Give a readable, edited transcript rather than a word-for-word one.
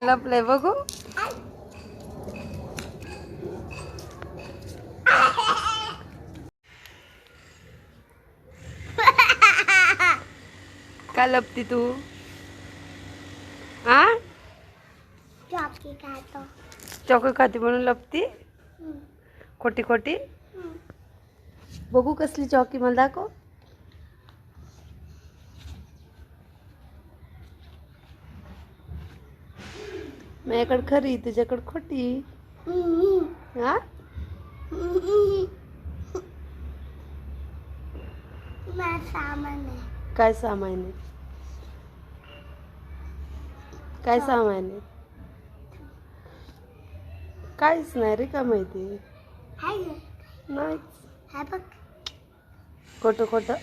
लपलंय बघू. का लपती तू? आ चॉकी खातो. चॉकी खाती म्हणून लपती? खोटी खोटी. बघू कसली चॉकी, मला दाखव. माझ्याकडे खरी, तुझ्याकडे खोटी. हा सामान आहे. काय सामान आहे? काय सामान आहे? काहीच नाही रे, का माहिती हाय नाही. हाय बघ. खोटं खोटं.